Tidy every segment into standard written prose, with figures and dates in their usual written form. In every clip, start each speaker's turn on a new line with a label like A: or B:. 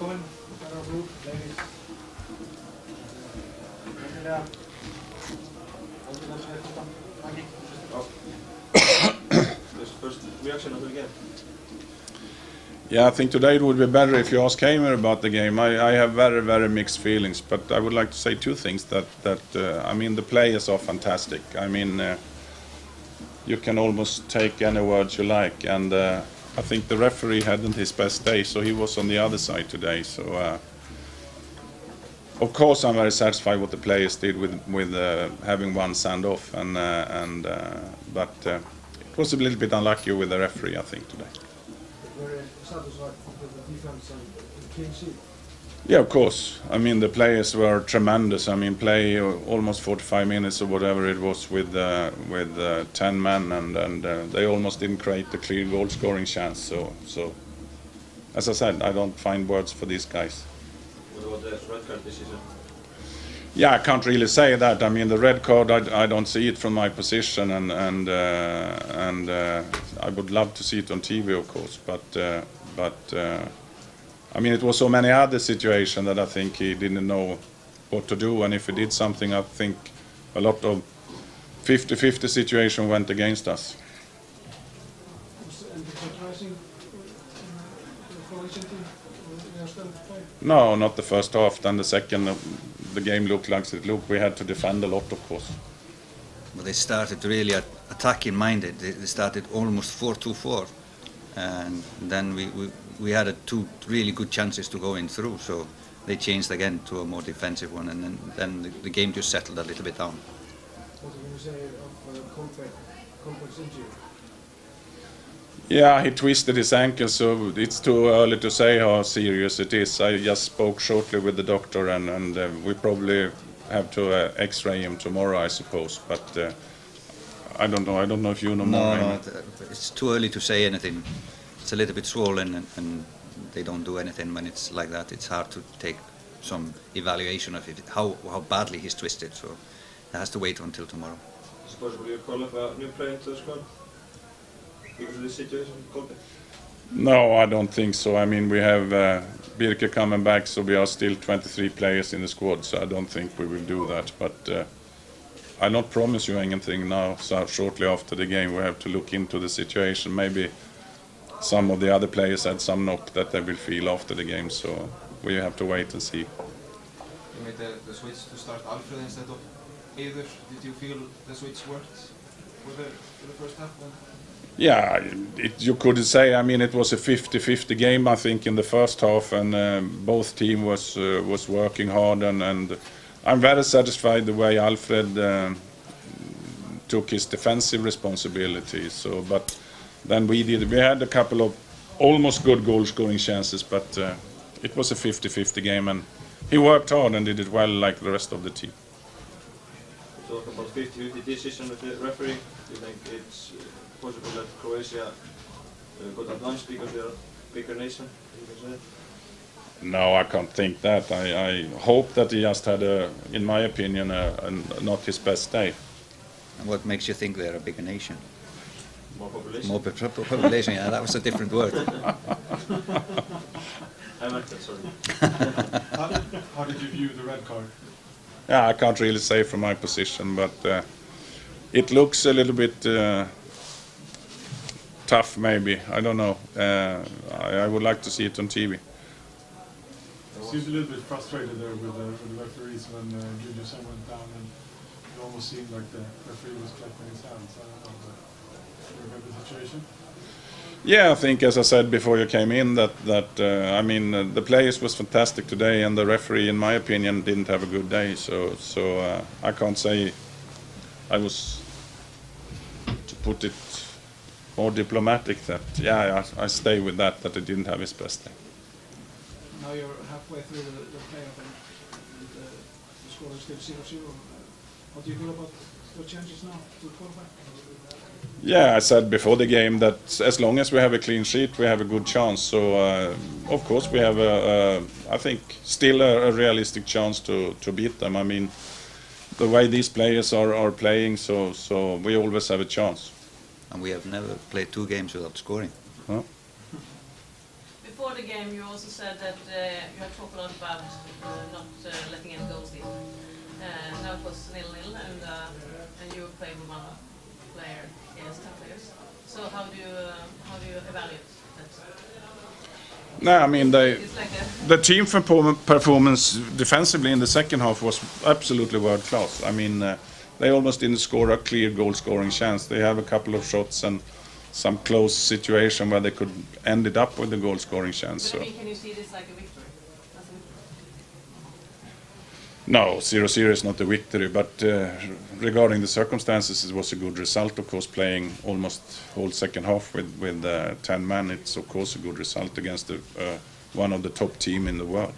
A: Velkommen. Ladies.
B: First reaction of the game.
C: Yeah, I think today it would be better if you ask Hamer about the game. I have very, very mixed feelings, but I would like to say two things. I mean, the players are fantastic. I mean, you can almost take any words you like, and I think the referee hadn't his best day, so he was on the other side today. So, of course, I'm very satisfied what the players did with having one send off, but it was a little bit unlucky with the referee, I think, today.
A: Very satisfied with the defense and the clean sheet.
C: Yeah, of course. I mean, the players were tremendous. I mean, play almost 45 minutes or whatever it was with 10 men, and they almost didn't create the clear goal-scoring chance. So, as I said, I don't find words for these guys.
B: What about the red card decision?
C: Yeah, I can't really say that. I mean, the red card, I don't see it from my position, and I would love to see it on TV, of course. But I mean, it was so many other situations that I think he didn't know what to do, and if he did something, I think a lot of 50-50 situation went against us.
A: Was anything surprising the Croatian team? They are still playing.
C: No, not the first half. Then the second, the game looked like it looked. We had to defend a lot, of course.
D: Well, they started really attacking minded. They started almost 4-2-4, and then we had two really good chances to go in through. So they changed again to a more defensive one, and then the game just settled a little bit down.
A: What can you say of Kompak's injury?
C: Yeah, he twisted his ankle, so it's too early to say how serious it is. I just spoke shortly with the doctor, and we probably have to X-ray him tomorrow, I suppose. But I don't know. I don't know if you know more.
D: No, it's too early to say anything. It's a little bit swollen, and they don't do anything when it's like that. It's hard to take some evaluation of it, how badly he's twisted. So it has to wait until tomorrow.
B: Is it possible you call up a new player to the squad because of this situation?
C: No, I don't think so. I mean, we have Birke coming back, so we are still 23 players in the squad, so I don't think we will do that. But I'll not promise you anything now. So shortly after the game, we have to look into the situation. Maybe some of the other players had some knock that they will feel after the game, so we have to wait and see.
E: You made the switch to start Alfred instead of Eiður. Did you feel the switch worked for the first half?
C: Yeah, you could say. I mean, it was a 50-50 game, I think, in the first half, and both team was working hard, and I'm very satisfied the way Alfred took his defensive responsibilities. So, but then we had a couple of almost good goal-scoring chances, but it was a 50-50 game, and he worked hard and did it well, like the rest of the team.
B: You talk about 50-50 decision with the referee. Do you think it's possible that Croatia got advanced because they are a bigger nation?
C: No, I can't think that. I hope that he just had, in my opinion, not his best day.
D: And what makes you think they're a bigger nation?
B: More population?
D: More population, yeah, that was a different word.
B: I meant that, sorry.
F: How did you view the red card?
C: Yeah, I can't really say from my position, but it looks a little bit tough, maybe. I don't know. I would like to see it on TV.
F: Seems a little bit frustrated there with the referees when Juliusen went down, and it almost seemed like the referee was clapping his hands. I don't know, but you remember the situation?
C: Yeah, I think, as I said before you came in, that I mean, the players was fantastic today, and the referee, in my opinion, didn't have a good day. So I can't say. I was, to put it more diplomatic, that I stay with that he didn't have his best day.
A: Now you're halfway through the playoff, and the score is still 0-0. What do you feel about the chances now to qualify?
C: Yeah, I said before the game that as long as we have a clean sheet, we have a good chance. So, of course, we have, I think, still a realistic chance to beat them. I mean, the way these players are playing, so we always have a chance.
D: And we have never played 2 games without scoring.
C: Huh?
G: Before before the game, you also said that you had talked a lot about not letting in goals in. Now it was 0-0, and you played with one player against 10 players. So how do you evaluate that?
C: No, I mean
G: It's like
C: the team performance defensively in the second half was absolutely world class. I mean, they almost didn't score a clear goal scoring chance. They have a couple of shots and some close situation where they could end it up with the goal scoring chance.
G: But I
C: So.
G: mean, can you see this like a victory? As a victory?
C: No, 0-0 is not a victory, but regarding the circumstances, it was a good result. Of course, playing almost whole second half with 10 men, it's of course a good result against one of the top team in the world.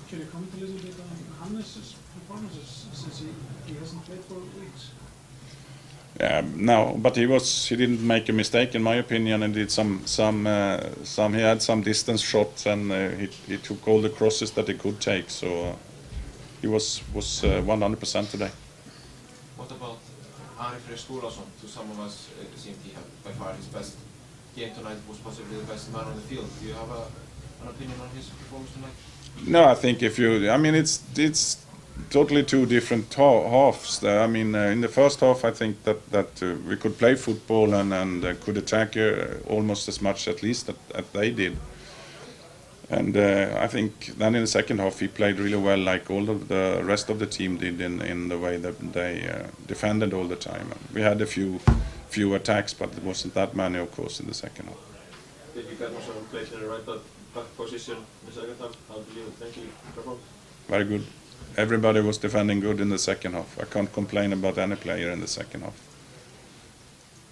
A: Can you comment a little bit on Hannes' performances since he hasn't played for weeks?
C: No, but he didn't make a mistake in my opinion, and did he had some distance shots, and he took all the crosses that he could take. So he was 100% today.
E: What about Ari Freyr Skúlason? To some of us, it seemed he had by far his best game tonight, was possibly the best man on the field. Do you have an opinion on his performance tonight?
C: No, I think it's totally two different halves there. I mean, in the first half, I think that we could play football and could attack almost as much, at least, as they did. And I think then in the second half, he played really well, like all of the rest of the team did in the way that they defended all the time. We had a few attacks, but there wasn't that many, of course, in the second half.
B: Did you get also played in the right back position in the second half? How did you think he performed?
C: Very good. Everybody was defending good in the second half. I can't complain about any player in the second half.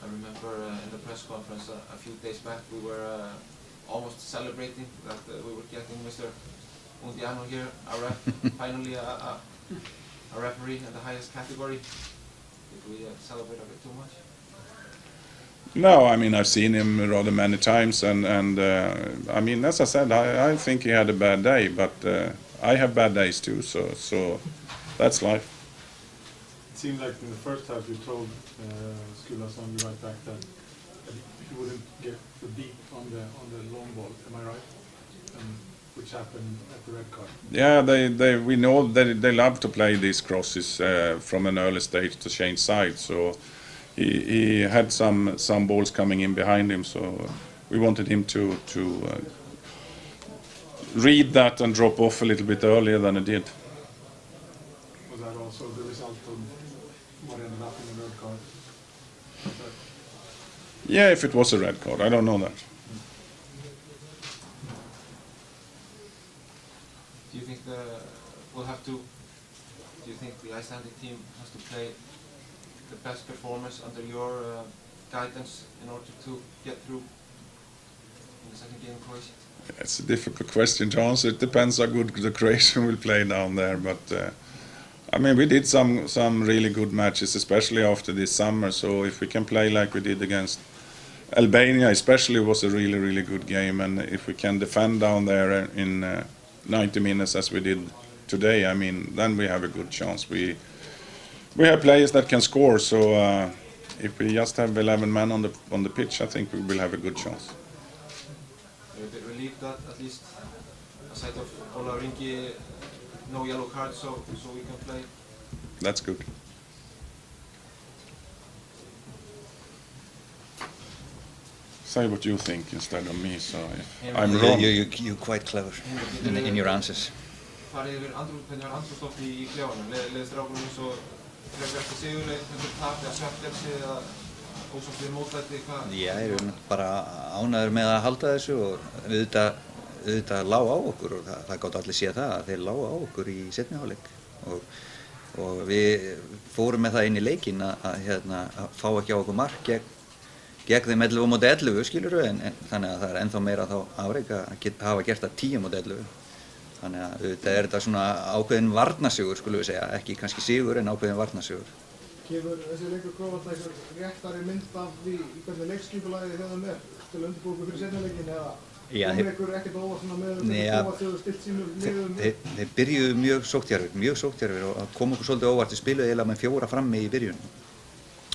E: I remember in the press conference a few days back, we were almost celebrating that we were getting Mr. Undiano here, a ref, finally a referee in the highest category. Did we celebrate a bit too much?
C: No, I mean, I've seen him rather many times, and I mean, as I said, I think he had a bad day, but I have bad days too, so that's life.
F: It seemed like in the first half you told Skulason, the right back, that he wouldn't get the beat on the long ball. Am I right? Which happened at the red card.
C: Yeah, we know that they love to play these crosses from an early stage to change sides. So he had some balls coming in behind him. So we wanted him to read that and drop off a little bit earlier than he did.
F: Was that also the result of what ended up in the red card?
C: Yeah, if it was a red card, I don't know that.
E: Do you think do you think the Icelandic team has to play the best performance under your guidance in order to get through in the second game in Croatia?
C: It's a difficult question to answer. It depends how good the Croatian will play down there. But I mean, we did some really good matches, especially after this summer. So if we can play like we did against Albania, especially, was a really, really good game. And if we can defend down there in 90 minutes as we did today, I mean, then we have a good chance. We have players that can score. So if we just have 11 men on the pitch, I think we will have a good chance.
E: Are you a bit relieved that at least aside of Ola Ringi, no yellow cards, so we can play?
C: That's good. Say what you think instead of me, so if I'm wrong.
D: You're quite clever in your answers.
E: Farið yfir hvernig var andrúmsloft í klefanum? Leðist strákunum eins og frekar eftir sigurleik, eftir tap eða svefnleysi eða ósátt við mótlæti, hvað?
D: Já, ég er bara ánægður með að halda þessu og auðvitað lá á okkur og það gátt allir séð það að þeir lágu á okkur í seinni hálfleik og við fórum með það inn í leikinn að fá ekki á okkur mark gegn þeim 11 móti 11, skilurðu, en þannig að það er ennþá meira þá afrek að hafa gert það 10 móti 11. Þannig að auðvitað er þetta svona ákveðin varnarsigur, skulum við segja, ekki kannski sigur en ákveðin varnarsigur.
H: Gefur þessi leikur Króata einhver réttari mynd af því hvernig leikskipulagið hjá þeim til að undirbúa ykkur fyrir seinni leikinn eða kom ykkur ekkert óvart svona með hvernig Króata hefur stilt sínum liðum?
D: Þeir byrjuðu mjög sókndjarfir og kom okkur svolítið óvart. Við spiluðu eiginlega með 4 frammi í byrjun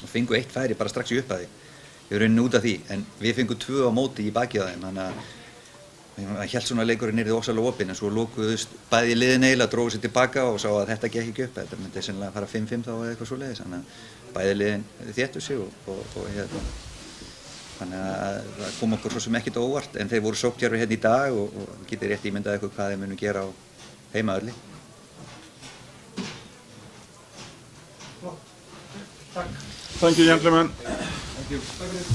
D: og fengu 1 færi bara strax í upphafi. Við erum út af því, en við fengum 2 á móti í bakið á þeim, þannig að Ég held svona að leikurinn yrði ósalega opinn en svo lókuðust bæði liðin eiginlega, drógu sér tilbaka og sá að þetta gekk ekki upp. Þetta myndi sennilega fara 5-5 þá eða eitthvað svoleiðis. Þannig að bæði liðin þéttu sig og þannig að það kom okkur svo sem ekkert á óvart en þeir voru sókndjarfir hérna í dag og getið rétt ímyndað ykkur hvað þeir munu gera á heimavelli.
C: Thank you, gentlemen.
H: Takk fyrir.